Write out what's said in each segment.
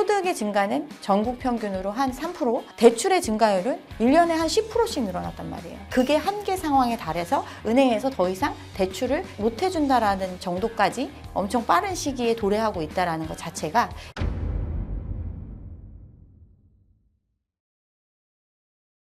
소득의 증가는 전국 평균으로 한 3%, 대출의 증가율은 1년에 한 10%씩 늘어났단 말이에요. 그게 한계 상황에 달해서 은행에서 더 이상 대출을 못 해준다라는 정도까지 엄청 빠른 시기에 도래하고 있다는 것 자체가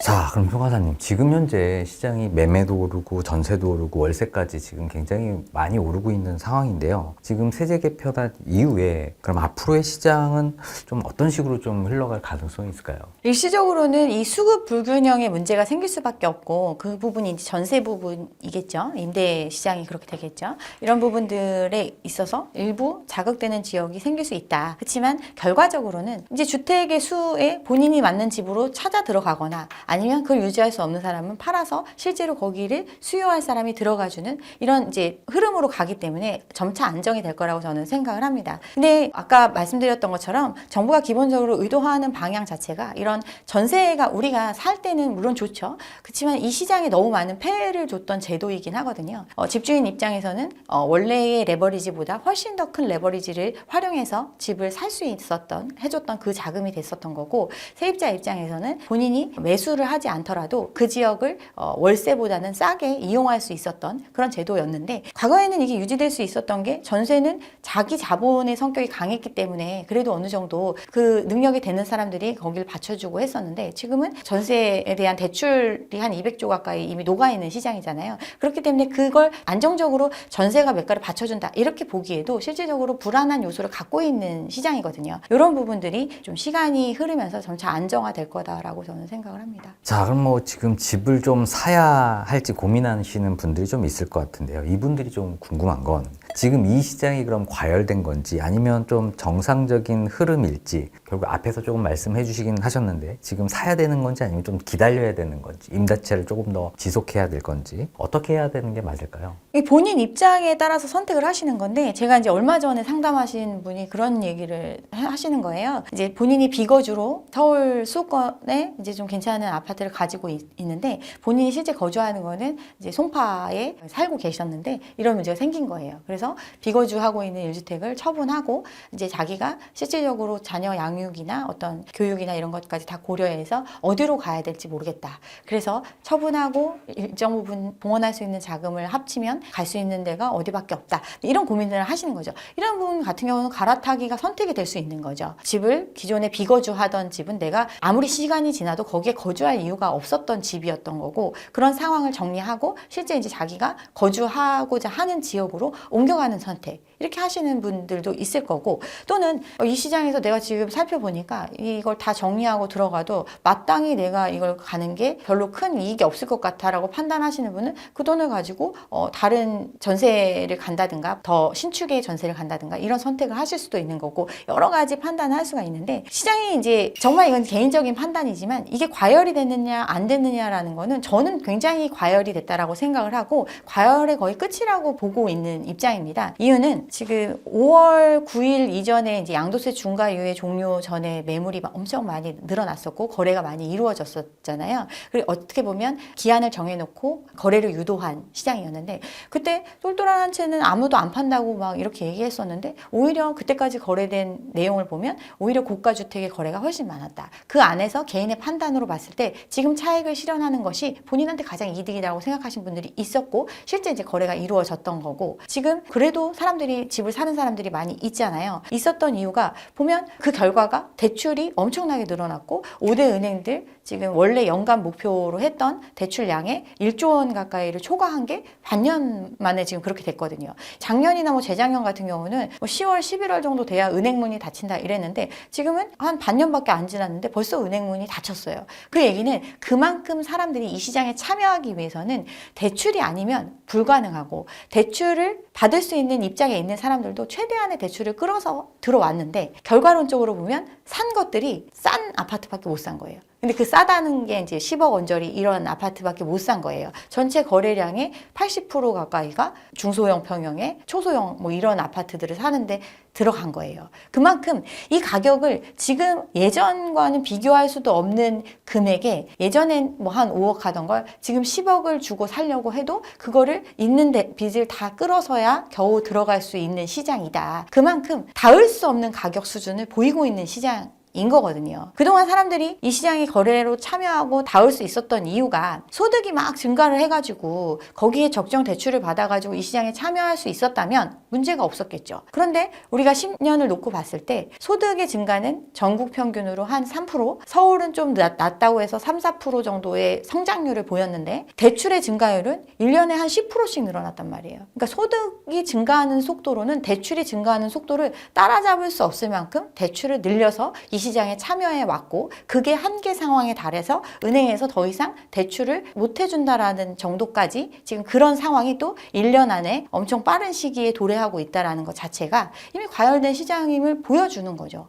자, 그럼 효과사님, 지금 현재 시장이 매매도 오르고 전세도 오르고 월세까지 지금 굉장히 많이 오르고 있는 상황인데요. 지금 세제 개편한 이후에 그럼 앞으로의 시장은 좀 어떤 식으로 좀 흘러갈 가능성이 있을까요? 일시적으로는 이 수급 불균형의 문제가 생길 수밖에 없고 그 부분이 이제 전세 부분이겠죠. 임대 시장이 그렇게 되겠죠. 이런 부분들에 있어서 일부 자극되는 지역이 생길 수 있다. 그렇지만 결과적으로는 이제 주택의 수에 본인이 맞는 집으로 찾아 들어가거나 아니면 그걸 유지할 수 없는 사람은 팔아서 실제로 거기를 수요할 사람이 들어가주는 이런 이제 흐름으로 가기 때문에 점차 안정이 될 거라고 저는 생각을 합니다. 근데 아까 말씀드렸던 것처럼 정부가 기본적으로 의도하는 방향 자체가 이런 전세가 우리가 살 때는 물론 좋죠. 그렇지만 이 시장에 너무 많은 폐해를 줬던 제도이긴 하거든요. 집주인 입장에서는 원래의 레버리지보다 훨씬 더 큰 레버리지를 활용해서 집을 살 수 있었던 해줬던 그 자금이 됐었던 거고 세입자 입장에서는 본인이 매수를 하지 않더라도 그 지역을 월세보다는 싸게 이용할 수 있었던 그런 제도였는데 과거에는 이게 유지될 수 있었던 게 전세는 자기 자본의 성격이 강했기 때문에 그래도 어느 정도 그 능력이 되는 사람들이 거기를 받쳐주고 했었는데 지금은 전세에 대한 대출이 한 200조 가까이 이미 녹아있는 시장이잖아요. 그렇기 때문에 그걸 안정적으로 전세가 매가를 받쳐준다 이렇게 보기에도 실질적으로 불안한 요소를 갖고 있는 시장이거든요. 이런 부분들이 좀 시간이 흐르면서 점차 안정화될 거다라고 저는 생각을 합니다. 자, 그럼 뭐 지금 집을 좀 사야 할지 고민하시는 분들이 좀 있을 것 같은데요. 이분들이 좀 궁금한 건 지금 이 시장이 그럼 과열된 건지 아니면 좀 정상적인 흐름일지 결국 앞에서 조금 말씀해 주시긴 하셨는데 지금 사야 되는 건지 아니면 좀 기다려야 되는 건지 임대차를 조금 더 지속해야 될 건지 어떻게 해야 되는 게 맞을까요? 본인 입장에 따라서 선택을 하시는 건데 제가 이제 얼마 전에 상담하신 분이 그런 얘기를 하시는 거예요. 이제 본인이 비거주로 서울 수도권에 이제 좀 괜찮은 아파트를 가지고 있는데 본인이 실제 거주하는 거는 이제 송파에 살고 계셨는데 이런 문제가 생긴 거예요. 그래서 비거주하고 있는 1주택을 처분하고 이제 자기가 실질적으로 자녀 양육이나 어떤 교육이나 이런 것까지 다 고려해서 어디로 가야 될지 모르겠다. 그래서 처분하고 일정 부분 봉헌할 수 있는 자금을 합치면 갈 수 있는 데가 어디밖에 없다. 이런 고민들을 하시는 거죠. 이런 부분 같은 경우는 갈아타기가 선택이 될 수 있는 거죠. 집을 기존에 비거주하던 집은 내가 아무리 시간이 지나도 거기에 거주할 이유가 없었던 집이었던 거고 그런 상황을 정리하고 실제 이제 자기가 거주하고자 하는 지역으로 옮겨가는 선택 이렇게 하시는 분들도 있을 거고 또는 이 시장에서 내가 지금 살펴보니까 이걸 다 정리하고 들어가도 마땅히 내가 이걸 가는 게 별로 큰 이익이 없을 것 같아라고 판단하시는 분은 그 돈을 가지고 다른 전세를 간다든가 더 신축의 전세를 간다든가 이런 선택을 하실 수도 있는 거고 여러 가지 판단을 할 수가 있는데 시장이 이제 정말 이건 개인적인 판단이지만 이게 과열이 됐느냐 안 됐느냐라는 거는 저는 굉장히 과열이 됐다라고 생각을 하고 과열의 거의 끝이라고 보고 있는 입장입니다. 이유는 지금 5월 9일 이전에 이제 양도세 중과 유예 종료 전에 매물이 엄청 많이 늘어났었고 거래가 많이 이루어졌었잖아요. 그리고 어떻게 보면 기한을 정해놓고 거래를 유도한 시장이었는데 그때 똘똘한 한 채는 아무도 안 판다고 막 이렇게 얘기했었는데 오히려 그때까지 거래된 내용을 보면 오히려 고가 주택의 거래가 훨씬 많았다. 그 안에서 개인의 판단으로 봤을 때 지금 차익을 실현하는 것이 본인한테 가장 이득이라고 생각하신 분들이 있었고 실제 이제 거래가 이루어졌던 거고 지금 그래도 사람들이 집을 사는 사람들이 많이 있잖아요. 있었던 이유가 보면 그 결과가 대출이 엄청나게 늘어났고 5대 은행들 지금 원래 연간 목표로 했던 대출량의 1조 원 가까이를 초과한 게 반년 만에 지금 그렇게 됐거든요. 작년이나 뭐 재작년 같은 경우는 뭐 10월, 11월 정도 돼야 은행문이 닫힌다 이랬는데 지금은 한 반년밖에 안 지났는데 벌써 은행문이 닫혔어요. 그 얘기는 그만큼 사람들이 이 시장에 참여하기 위해서는 대출이 아니면 불가능하고 대출을 받을 수 있는 입장에 있는 사람들도 최대한의 대출을 끌어서 들어왔는데 결과론적으로 보면 산 것들이 싼 아파트밖에 못 산 거예요. 근데 그 싸다는 게 이제 10억 원짜리 이런 아파트밖에 못 산 거예요. 전체 거래량의 80% 가까이가 중소형 평형의 초소형 뭐 이런 아파트들을 사는데 들어간 거예요. 그만큼 이 가격을 지금 예전과는 비교할 수도 없는 금액에 예전엔 뭐 한 5억 하던 걸 지금 10억을 주고 살려고 해도 그거를 있는 빚을 다 끌어서야 겨우 들어갈 수 있는 시장이다. 그만큼 닿을 수 없는 가격 수준을 보이고 있는 시장 인 거거든요. 그동안 사람들이 이 시장에 거래로 참여하고 닿을 수 있었던 이유가 소득이 막 증가를 해가지고 거기에 적정 대출을 받아가지고 이 시장에 참여할 수 있었다면 문제가 없었겠죠. 그런데 우리가 10년을 놓고 봤을 때 소득의 증가는 전국 평균으로 한 3%, 서울은 좀 낮다고 해서 3, 4% 정도의 성장률을 보였는데 대출의 증가율은 1년에 한 10%씩 늘어났단 말이에요. 그러니까 소득이 증가하는 속도로는 대출이 증가하는 속도를 따라잡을 수 없을 만큼 대출을 늘려서 이 시장에 참여해 왔고 그게 한계 상황에 달해서 은행에서 더 이상 대출을 못 해준다라는 정도까지 지금 그런 상황이 또 1년 안에 엄청 빠른 시기에 도래하고 있다는 것 자체가 이미 과열된 시장임을 보여주는 거죠.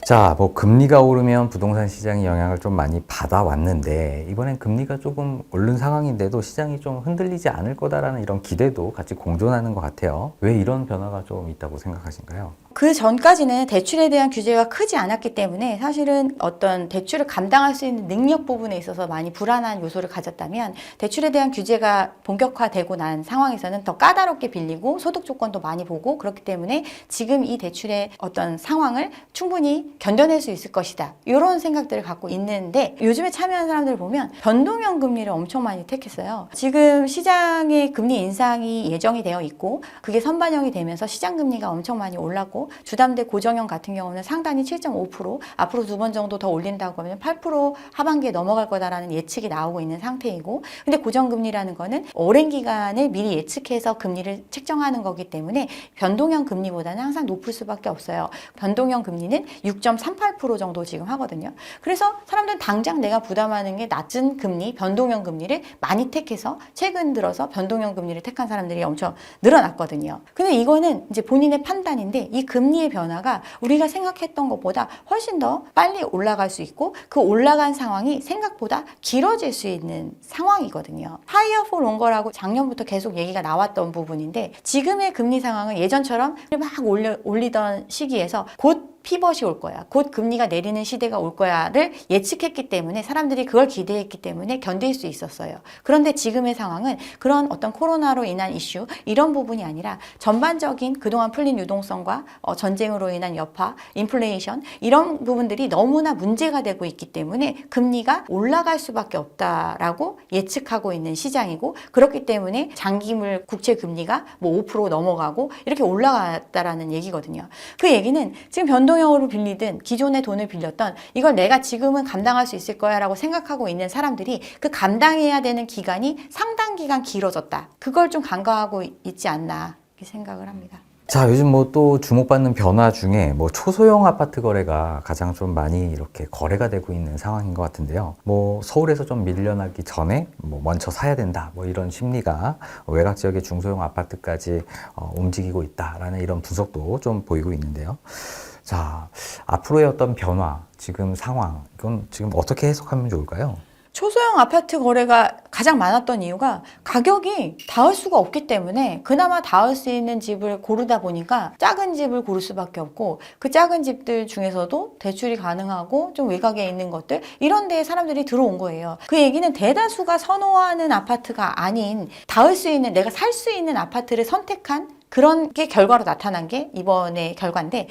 자, 뭐 금리가 오르면 부동산 시장이 영향을 좀 많이 받아왔는데 이번엔 금리가 조금 오른 상황인데도 시장이 좀 흔들리지 않을 거다라는 이런 기대도 같이 공존하는 것 같아요. 왜 이런 변화가 좀 있다고 생각하신가요? 그 전까지는 대출에 대한 규제가 크지 않았기 때문에 사실은 어떤 대출을 감당할 수 있는 능력 부분에 있어서 많이 불안한 요소를 가졌다면 대출에 대한 규제가 본격화되고 난 상황에서는 더 까다롭게 빌리고 소득 조건도 많이 보고 그렇기 때문에 지금 이 대출의 어떤 상황을 충분히 견뎌낼 수 있을 것이다. 이런 생각들을 갖고 있는데 요즘에 참여한 사람들을 보면 변동형 금리를 엄청 많이 택했어요. 지금 시장의 금리 인상이 예정이 되어 있고 그게 선반영이 되면서 시장 금리가 엄청 많이 올랐고 주담대 고정형 같은 경우는 상단이 7.5%, 앞으로 두 번 정도 더 올린다고 하면 8% 하반기에 넘어갈 거다라는 예측이 나오고 있는 상태이고 근데 고정금리라는 거는 오랜 기간을 미리 예측해서 금리를 책정하는 거기 때문에 변동형 금리보다는 항상 높을 수밖에 없어요. 변동형 금리는 6.38% 정도 지금 하거든요. 그래서 사람들은 당장 내가 부담하는 게 낮은 금리, 변동형 금리를 많이 택해서 최근 들어서 변동형 금리를 택한 사람들이 엄청 늘어났거든요. 근데 이거는 이제 본인의 판단인데 이 금리의 변화가 우리가 생각했던 것보다 훨씬 더 빨리 올라갈 수 있고 그 올라간 상황이 생각보다 길어질 수 있는 상황이거든요. 하이어 포 롱거라고 작년부터 계속 얘기가 나왔던 부분인데 지금의 금리 상황은 예전처럼 막 올리던 시기에서 곧 피벗이 올 거야. 곧 금리가 내리는 시대가 올 거야를 예측했기 때문에 사람들이 그걸 기대했기 때문에 견딜 수 있었어요. 그런데 지금의 상황은 그런 어떤 코로나로 인한 이슈 이런 부분이 아니라 전반적인 그동안 풀린 유동성과 전쟁으로 인한 여파, 인플레이션 이런 부분들이 너무나 문제가 되고 있기 때문에 금리가 올라갈 수밖에 없다라고 예측하고 있는 시장이고 그렇기 때문에 장기물 국채 금리가 뭐 5% 넘어가고 이렇게 올라갔다라는 얘기거든요. 그 얘기는 지금 변동형으로 빌리든 기존의 돈을 빌렸던 이걸 내가 지금은 감당할 수 있을 거야 라고 생각하고 있는 사람들이 그 감당해야 되는 기간이 상당 기간 길어졌다. 그걸 좀 간과하고 있지 않나 이렇게 생각을 합니다. 자, 요즘 뭐 또 주목받는 변화 중에 뭐 초소형 아파트 거래가 가장 좀 많이 이렇게 거래가 되고 있는 상황인 것 같은데요. 뭐 서울에서 좀 밀려나기 전에 뭐 먼저 사야 된다 뭐 이런 심리가 외곽 지역의 중소형 아파트까지 움직이고 있다라는 이런 분석도 좀 보이고 있는데요. 자, 앞으로의 어떤 변화, 지금 상황, 이건 지금 어떻게 해석하면 좋을까요? 초소형 아파트 거래가 가장 많았던 이유가 가격이 닿을 수가 없기 때문에 그나마 닿을 수 있는 집을 고르다 보니까 작은 집을 고를 수밖에 없고 그 작은 집들 중에서도 대출이 가능하고 좀 외곽에 있는 것들 이런 데에 사람들이 들어온 거예요. 그 얘기는 대다수가 선호하는 아파트가 아닌 닿을 수 있는 내가 살 수 있는 아파트를 선택한 그런 게 결과로 나타난 게 이번의 결과인데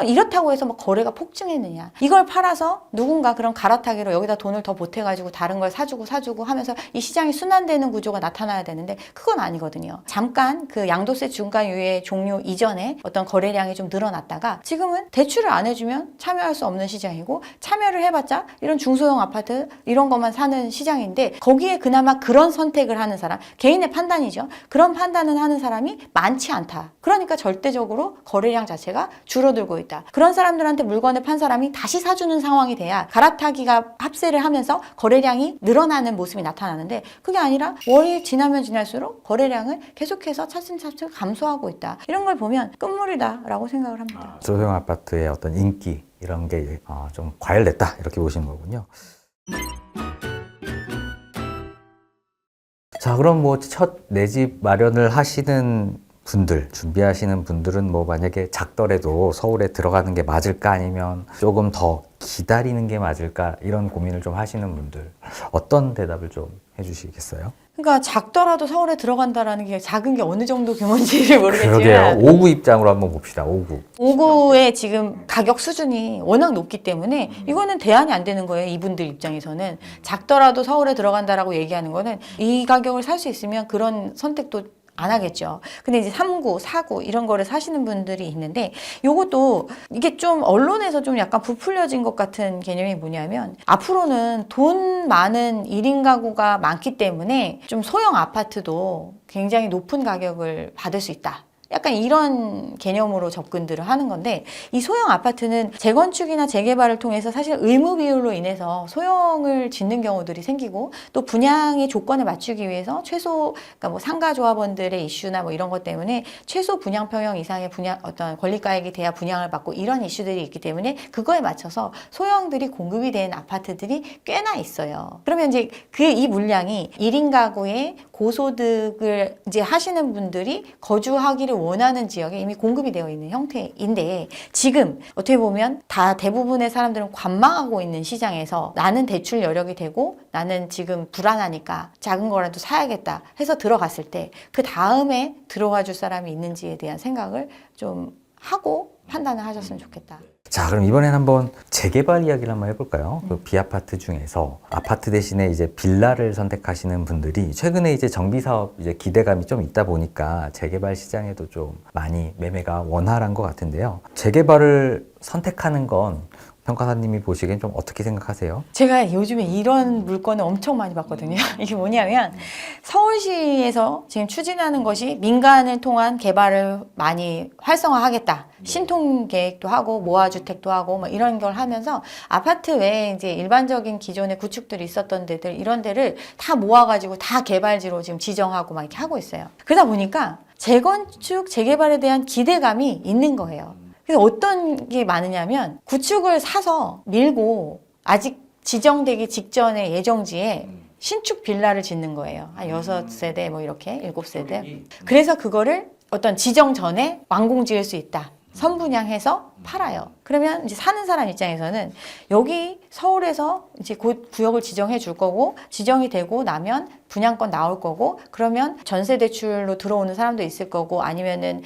이렇다고 해서 막 거래가 폭증했느냐 이걸 팔아서 누군가 그런 갈아타기로 여기다 돈을 더 보태가지고 다른 걸 사주고 하면서 이 시장이 순환되는 구조가 나타나야 되는데 그건 아니거든요. 잠깐 그 양도세 중과유예 종료 이전에 어떤 거래량이 좀 늘어났다가 지금은 대출을 안 해주면 참여할 수 없는 시장이고 참여를 해봤자 이런 중소형 아파트 이런 것만 사는 시장인데 거기에 그나마 그런 선택을 하는 사람 개인의 판단이죠. 그런 판단을 하는 사람이 많지 않다. 많다. 그러니까 절대적으로 거래량 자체가 줄어들고 있다. 그런 사람들한테 물건을 판 사람이 다시 사주는 상황이 돼야 갈아타기가 합세를 하면서 거래량이 늘어나는 모습이 나타나는데 그게 아니라 월이 지나면 지날수록 거래량을 계속해서 차츰차츰 감소하고 있다. 이런 걸 보면 끝물이다라고 생각을 합니다. 소형 아파트의 어떤 인기 이런 게 좀 과열됐다 이렇게 보시는 거군요. 자, 그럼 뭐 첫 내 집 마련을 하시는 분들, 준비하시는 분들은 뭐 만약에 작더라도 서울에 들어가는 게 맞을까 아니면 조금 더 기다리는 게 맞을까 이런 고민을 좀 하시는 분들 어떤 대답을 좀 해주시겠어요? 그러니까 작더라도 서울에 들어간다라는 게 작은 게 어느 정도 규모인지를 그러게요. 모르겠지만 5구 입장으로 한번 봅시다. 5구. 5구의 지금 가격 수준이 워낙 높기 때문에 이거는 대안이 안 되는 거예요. 이분들 입장에서는. 작더라도 서울에 들어간다라고 얘기하는 거는 이 가격을 살 수 있으면 그런 선택도 안 하겠죠. 근데 이제 3구, 4구 이런 거를 사시는 분들이 있는데 요것도 이게 좀 언론에서 좀 약간 부풀려진 것 같은 개념이 뭐냐면 앞으로는 돈 많은 1인 가구가 많기 때문에 좀 소형 아파트도 굉장히 높은 가격을 받을 수 있다. 약간 이런 개념으로 접근들을 하는 건데 이 소형 아파트는 재건축이나 재개발을 통해서 사실 의무 비율로 인해서 소형을 짓는 경우들이 생기고 또 분양의 조건을 맞추기 위해서 최소 그러니까 뭐 상가 조합원들의 이슈나 뭐 이런 것 때문에 최소 분양 평형 이상의 분양 어떤 권리가액이 돼야 분양을 받고 이런 이슈들이 있기 때문에 그거에 맞춰서 소형들이 공급이 된 아파트들이 꽤나 있어요. 그러면 이제 이 물량이 1인 가구의 고소득을 이제 하시는 분들이 거주하기를 원하는 지역에 이미 공급이 되어 있는 형태인데 지금 어떻게 보면 다 대부분의 사람들은 관망하고 있는 시장에서 나는 대출 여력이 되고 나는 지금 불안하니까 작은 거라도 사야겠다 해서 들어갔을 때 그 다음에 들어가 줄 사람이 있는지에 대한 생각을 좀 하고 판단을 하셨으면 좋겠다. 자, 그럼 이번엔 한번 재개발 이야기를 한번 해볼까요? 그 비아파트 중에서 아파트 대신에 이제 빌라를 선택하시는 분들이 최근에 이제 정비 사업 이제 기대감이 좀 있다 보니까 재개발 시장에도 좀 많이 매매가 원활한 것 같은데요. 재개발을 선택하는 건 평가사님이 보시기엔 좀 어떻게 생각하세요? 제가 요즘에 이런 물건을 엄청 많이 봤거든요. 이게 뭐냐면 서울시에서 지금 추진하는 것이 민간을 통한 개발을 많이 활성화하겠다. 신통 계획도 하고 모아주택도 하고 뭐 이런 걸 하면서 아파트 외에 이제 일반적인 기존의 구축들이 있었던 데들 이런 데를 다 모아가지고 다 개발지로 지금 지정하고 막 이렇게 하고 있어요. 그러다 보니까 재건축, 재개발에 대한 기대감이 있는 거예요. 그래서 어떤 게 많으냐면 구축을 사서 밀고 아직 지정되기 직전의 예정지에 신축 빌라를 짓는 거예요. 한 6세대 뭐 이렇게 7세대. 그래서 그거를 어떤 지정 전에 완공 지을 수 있다. 선분양해서 팔아요. 그러면 이제 사는 사람 입장에서는 여기 서울에서 이제 곧 구역을 지정해 줄 거고 지정이 되고 나면 분양권 나올 거고 그러면 전세 대출로 들어오는 사람도 있을 거고 아니면은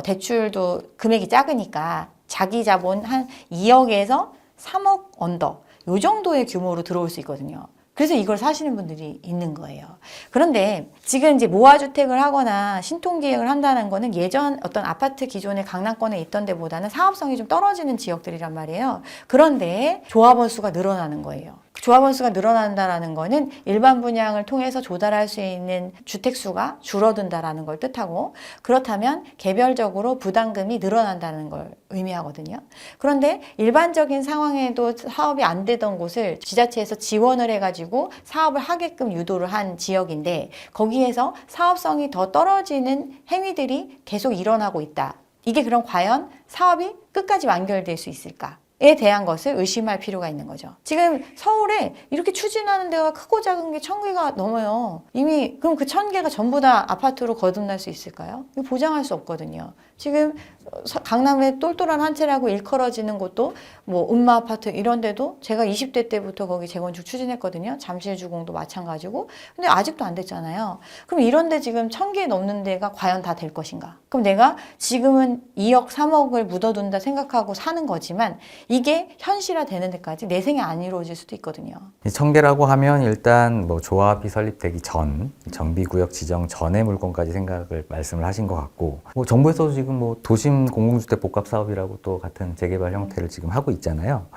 대출도 금액이 작으니까 자기 자본 한 2억에서 3억 언더 요 정도의 규모로 들어올 수 있거든요. 그래서 이걸 사시는 분들이 있는 거예요. 그런데 지금 이제 모아주택을 하거나 신통기획을 한다는 거는 예전 어떤 아파트 기존의 강남권에 있던 데보다는 사업성이 좀 떨어지는 지역들이란 말이에요. 그런데 조합원 수가 늘어나는 거예요. 조합원 수가 늘어난다는 거는 일반 분양을 통해서 조달할 수 있는 주택 수가 줄어든다라는 걸 뜻하고 그렇다면 개별적으로 부담금이 늘어난다는 걸 의미하거든요. 그런데 일반적인 상황에도 사업이 안 되던 곳을 지자체에서 지원을 해가지고 사업을 하게끔 유도를 한 지역인데 거기에서 사업성이 더 떨어지는 행위들이 계속 일어나고 있다. 이게 그럼 과연 사업이 끝까지 완결될 수 있을까? 에 대한 것을 의심할 필요가 있는 거죠. 지금 서울에 이렇게 추진하는 데가 크고 작은 게 1000개가 넘어요. 이미 그럼 그 1000개가 전부 다 아파트로 거듭날 수 있을까요? 이거 보장할 수 없거든요. 지금 강남에 똘똘한 한 채라고 일컬어지는 곳도 뭐 음마 아파트 이런 데도 제가 20대 때부터 거기 재건축 추진했거든요. 잠실주공도 마찬가지고. 근데 아직도 안 됐잖아요. 그럼 이런 데 지금 1000개 넘는 데가 과연 다 될 것인가? 그럼 내가 지금은 2억, 3억을 묻어둔다 생각하고 사는 거지만 이게 현실화되는 데까지 내생이 안 이루어질 수도 있거든요. 이 청계라고 하면 일단 뭐 조합이 설립되기 전, 정비구역 지정 전의 물건까지 생각을 말씀을 하신 것 같고, 뭐 정부에서도 지금 뭐 도심 공공주택 복합 사업이라고 또 같은 재개발 형태를 지금 하고 있잖아요.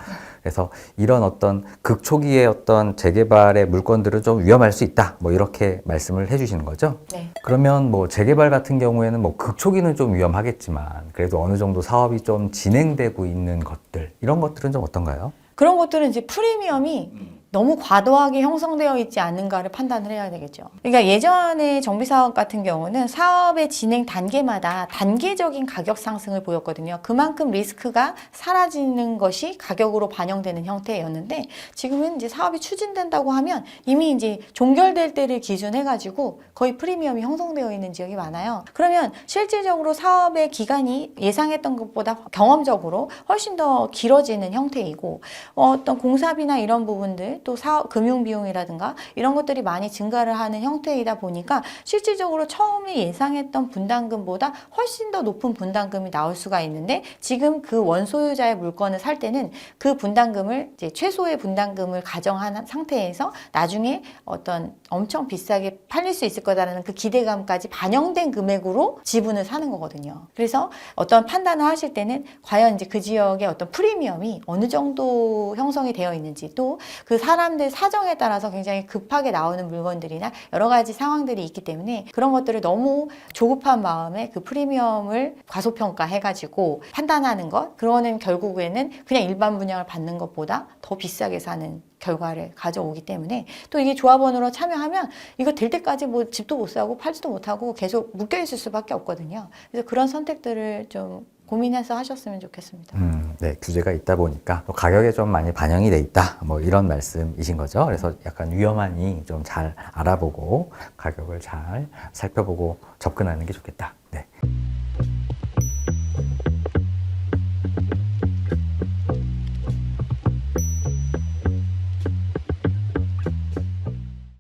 그래서 이런 어떤 극초기의 어떤 재개발의 물건들은 좀 위험할 수 있다. 뭐 이렇게 말씀을 해주시는 거죠. 네. 그러면 뭐 재개발 같은 경우에는 뭐 극초기는 좀 위험하겠지만 그래도 어느 정도 사업이 좀 진행되고 있는 것들, 이런 것들은 좀 어떤가요? 그런 것들은 이제 프리미엄이 너무 과도하게 형성되어 있지 않는가를 판단을 해야 되겠죠. 그러니까 예전에 정비사업 같은 경우는 사업의 진행 단계마다 단계적인 가격 상승을 보였거든요. 그만큼 리스크가 사라지는 것이 가격으로 반영되는 형태였는데, 지금은 이제 사업이 추진된다고 하면 이미 이제 종결될 때를 기준해가지고 거의 프리미엄이 형성되어 있는 지역이 많아요. 그러면 실질적으로 사업의 기간이 예상했던 것보다 경험적으로 훨씬 더 길어지는 형태이고, 어떤 공사비나 이런 부분들, 또 사업 금융 비용이라든가 이런 것들이 많이 증가를 하는 형태이다 보니까 실질적으로 처음에 예상했던 분담금보다 훨씬 더 높은 분담금이 나올 수가 있는데, 지금 그 원소유자의 물건을 살 때는 그 분담금을 이제 최소의 분담금을 가정한 상태에서 나중에 어떤 엄청 비싸게 팔릴 수 있을 거다라는 그 기대감까지 반영된 금액으로 지분을 사는 거거든요. 그래서 어떤 판단을 하실 때는 과연 이제 그 지역의 어떤 프리미엄이 어느 정도 형성이 되어 있는지, 또 그 사람들 사정에 따라서 굉장히 급하게 나오는 물건들이나 여러 가지 상황들이 있기 때문에 그런 것들을 너무 조급한 마음에 그 프리미엄을 과소평가해가지고 판단하는 것, 그거는 결국에는 그냥 일반 분양을 받는 것보다 더 비싸게 사는 결과를 가져오기 때문에, 또 이게 조합원으로 참여하면 이거 될 때까지 뭐 집도 못 사고 팔지도 못하고 계속 묶여 있을 수밖에 없거든요. 그래서 그런 선택들을 좀 고민해서 하셨으면 좋겠습니다. 네, 규제가 있다 보니까 또 가격에 좀 많이 반영이 돼 있다. 뭐 이런 말씀이신 거죠. 그래서 약간 위험하니 좀 잘 알아보고 가격을 잘 살펴보고 접근하는 게 좋겠다. 네.